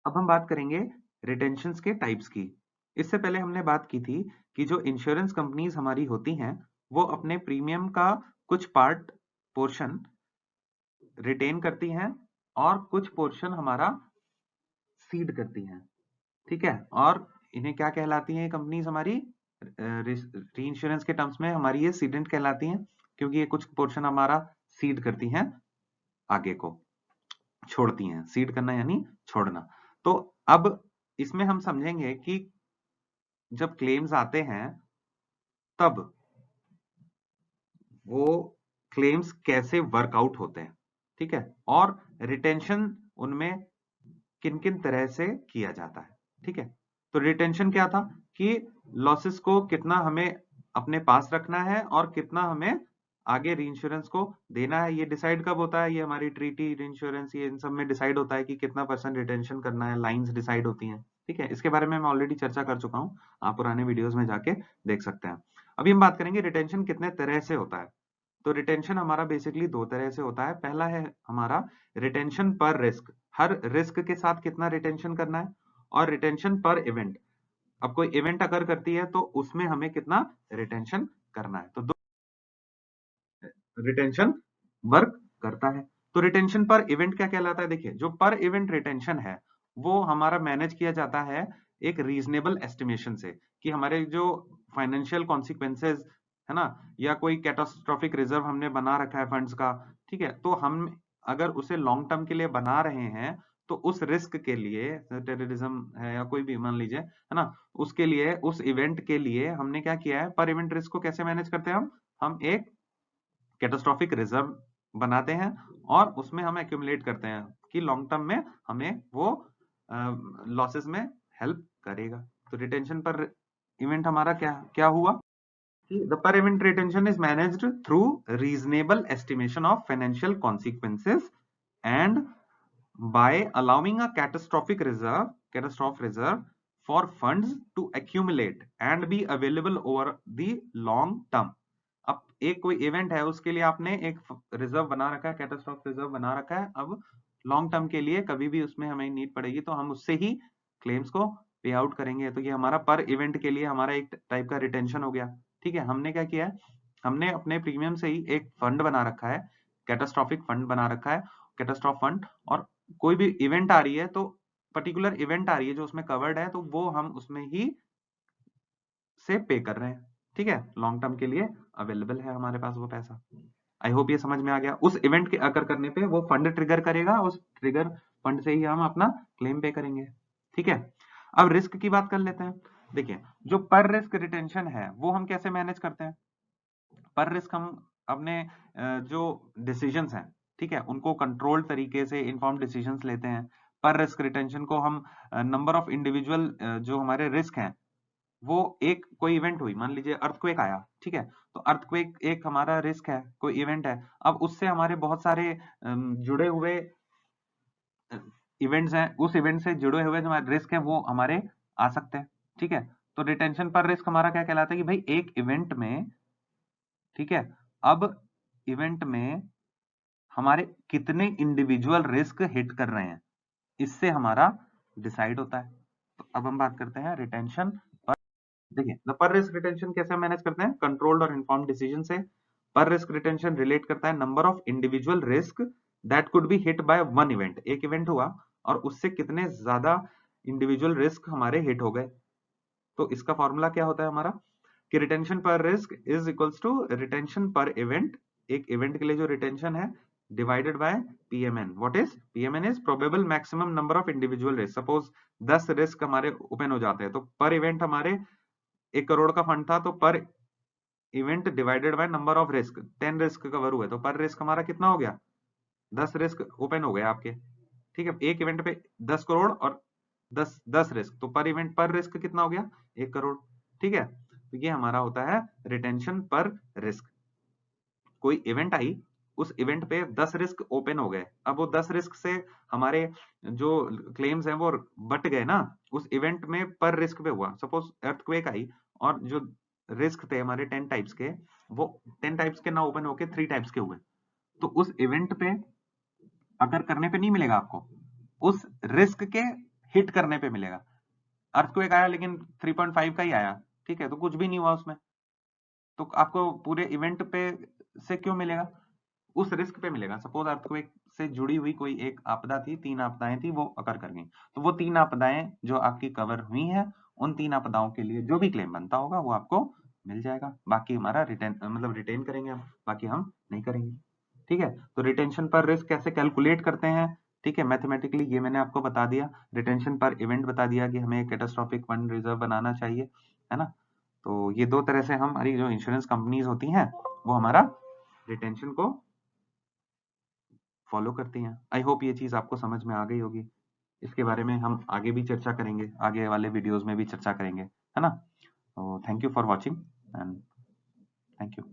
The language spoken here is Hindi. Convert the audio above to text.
अब हम बात करेंगे रिटेंशंस के टाइप्स की। इससे पहले हमने बात की थी कि जो इंश्योरेंस कंपनीज हमारी होती हैं वो अपने प्रीमियम का कुछ पार्ट पोर्शन रिटेन करती हैं और कुछ पोर्शन हमारा सीड करती हैं, ठीक है। और इन्हें क्या कहलाती हैं कंपनीज हमारी? री इंश्योरेंस के टर्म्स में हमारी ये सीडेंट कहलाती हैं, क्योंकि ये कुछ पोर्शन हमारा सीड करती हैं, आगे को छोड़ती हैं। सीड करना यानी छोड़ना। तो अब इसमें हम समझेंगे कि जब क्लेम्स आते हैं तब वो क्लेम्स कैसे वर्कआउट होते हैं, ठीक है, और रिटेंशन उनमें किन किन तरह से किया जाता है, ठीक है। तो रिटेंशन क्या था कि लॉसेस को कितना हमें अपने पास रखना है और कितना हमें आगे रीइंश्योरेंस को देना है। ये डिसाइड कब होता है? ये हमारी ट्रीटी रीइंश्योरेंस ये इन सब में डिसाइड होता है कि कितना % रिटेंशन करना है, लाइंस डिसाइड होती हैं, ठीक है। इसके बारे में मैं ऑलरेडी चर्चा कर चुका हूं, आप पुराने वीडियोस में जाके देख सकते हैं। अभी हम बात करेंगे रिटेंशन कितने तरह से होता है। तो रिटेंशन हमारा बेसिकली दो तरह से होता है। पहला है हमारा रिटेंशन पर रिस्क, हर रिस्क के साथ कितना रिटेंशन करना है, और रिटेंशन पर इवेंट, अब कोई इवेंट अगर करती है तो उसमें हमें कितना रिटेंशन करना है। तो दो रिटेंशन वर्क करता है। तो रिटेंशन पर इवेंट क्या कहलाता है? देखिए, जो पर इवेंट रिटेंशन है वो हमारा मैनेज किया जाता है एक रीजनेबल एस्टिमेशन से, कि हमारे जो फाइनेंशियल कॉन्सिक्वेंसेज है ना, या कोई कैटास्ट्रोफिक रिजर्व हमने बना रखा है फंड्स का, ठीक है, तो हम अगर उसे लॉन्ग टर्म के लिए बना रहे हैं तो उस रिस्क के लिए, टेररिज्म है या कोई भी मान लीजिए, है ना, उसके लिए, उस इवेंट के लिए हमने क्या किया है, पर इवेंट रिस्क को कैसे मैनेज करते हैं हम एक कैटास्ट्रोफिक रिजर्व बनाते हैं और उसमें हम एक्यूमुलेट करते हैं कि लॉन्ग टर्म में हमें वो लॉसेस में हेल्प करेगा। तो रिटेंशन पर इवेंट हमारा क्या क्या हुआ कि the per event retention is managed through reasonable estimation of financial consequences and by allowing a catastrophe reserve for funds to accumulate and be available over the long term। अब एक कोई इवेंट है उसके लिए आपने एक रिजर्व बना रखा है, कैटास्ट्रोफे रिजर्व बना रखा है। अब लॉन्ग टर्म के लिए कभी भी उसमें हमें नीड पड़ेगी तो हम उससे ही क्लेम्स को पे आउट करेंगे। तो ये हमारा पर इवेंट के लिए हमारा एक टाइप का रिटेंशन हो गया, ठीक है। हमने क्या किया है, हमने अपने प्रीमियम से ही एक फंड बना रखा है, कैटास्ट्रोफिक फंड बना रखा है, कैटास्ट्रोफ फंड, और कोई भी इवेंट आ रही है तो पर्टिकुलर इवेंट आ रही है जो उसमें कवर्ड है तो वो हम उसमें ही से पे कर रहे हैं, ठीक है। लॉन्ग टर्म के लिए अवेलेबल है हमारे पास वो पैसा। आई होप ये समझ में आ गया। उस इवेंट के अकर करने पे वो फंड ट्रिगर करेगा, उस ट्रिगर फंड से ही हम अपना क्लेम पे करेंगे, ठीक है। अब रिस्क की बात कर लेते हैं। देखिए, जो पर रिस्क रिटेंशन है वो हम कैसे मैनेज करते हैं। पर रिस्क हम अपने जो डिसीजंस हैं, ठीक है, उनको कंट्रोल तरीके से इन्फॉर्म डिसीजंस लेते हैं। पर रिस्क रिटेंशन को हम नंबर ऑफ इंडिविजुअल जो हमारे रिस्क हैं, वो एक कोई इवेंट हुई, मान लीजिए अर्थक्वेक आया, ठीक है, तो अर्थक्वेक एक हमारा रिस्क है, कोई इवेंट है। अब उससे हमारे बहुत सारे जुड़े हुए इवेंट्स हैं, उस इवेंट से जुड़े हुए जो हमारे रिस्क हैं वो हमारे आ सकते हैं, ठीक है। तो रिटेंशन पर रिस्क हमारा क्या कहलाता है कि भाई एक इवेंट में, ठीक है, अब इवेंट में हमारे कितने इंडिविजुअल रिस्क हिट कर रहे हैं, इससे हमारा डिसाइड होता है। तो अब हम बात करते हैं रिटेंशन पर। देखिए, द पर रिस्क रिटेंशन कैसे मैनेज करते हैं, कंट्रोल्ड और इन्फॉर्म्ड डिसीजन से। पर रिस्क रिटेंशन रिलेट करता है number of individual risk that could be hit by one event. एक इवेंट हुआ और उससे कितने ज्यादा इंडिविजुअल रिस्क हमारे हिट हो गए। तो इसका फॉर्मूला क्या होता है हमारा कि retention per risk is equals to retention per event, एक इवेंट के लिए जो रिटेंशन है, divided by PMN. What is PMN? Is probable maximum number of individual risk. Suppose 10 risk हमारे ओपन हो जाते हैं तो पर इवेंट हमारे 1 करोड़ का फंड था, तो पर event divided by number of risk, 10 risk cover हुए तो पर रिस्क हमारा कितना हो गया, 10 रिस्क ओपन हो गए आपके, ठीक है। एक इवेंट पे 10 करोड़ और 10 रिस्क, तो पर इवेंट पर रिस्क कितना हो गया, 1 करोड़, ठीक है। तो ये हमारा होता है रिटेंशन पर रिस्क। कोई इवेंट आई, उस इवेंट पे 10 रिस्क ओपन हो गए, अब वो 10 रिस्क से हमारे जो क्लेम्स हैं वो बट गए ना, उस इवेंट में पर रिस्क पे हुआ। सपोज अर्थक्वेक आई और जो रिस्क थे हमारे 10 टाइप्स के, वो 10 टाइप्स के ना ओपन होके 3 टाइप्स के हुए, तो उस इवेंट पे अगर करने पे नहीं मिलेगा आपको, उस रिस्क के हिट करने पे मिलेगा। अर्थक्वेक आया लेकिन 3.5 का ही आया, ठीक है, तो कुछ भी नहीं हुआ उसमें, तो आपको पूरे इवेंट पे से क्यों मिलेगा? उस रिस्क पे मिलेगा। सपोज अर्थक्वेक से जुड़ी हुई कोई एक आपदा थी, 3 आपदाएं थी, वो अकर कर गई, तो वो 3 आपदाएं जो आपकी कवर हुई हैं, उन 3 आपदाओं के लिए जो भी क्लेम बनता होगा वो आपको मिल जाएगा। बाकी हमारा रिटेन करेंगे हम, बाकी हम नहीं करेंगे। ठीक है, तो रिटेंशन पर रिस्क कैसे कैलकुलेट करते हैं, ठीक है, मैथमेटिकली ये मैंने आपको बता दिया। रिटेंशन पर इवेंट बता दिया कि हमें कैटास्ट्रोफिक फंड रिजर्व बनाना चाहिए, है ना। तो ये 2 तरह से हमारी जो इंश्योरेंस कंपनीज होती हैं वो हमारा रिटेंशन को फॉलो करती हैं। आई होप ये चीज आपको समझ में आ गई होगी। इसके बारे में हम आगे भी चर्चा करेंगे, आगे वाले वीडियोस में भी चर्चा करेंगे, है ना। तो thank you for watching and thank you.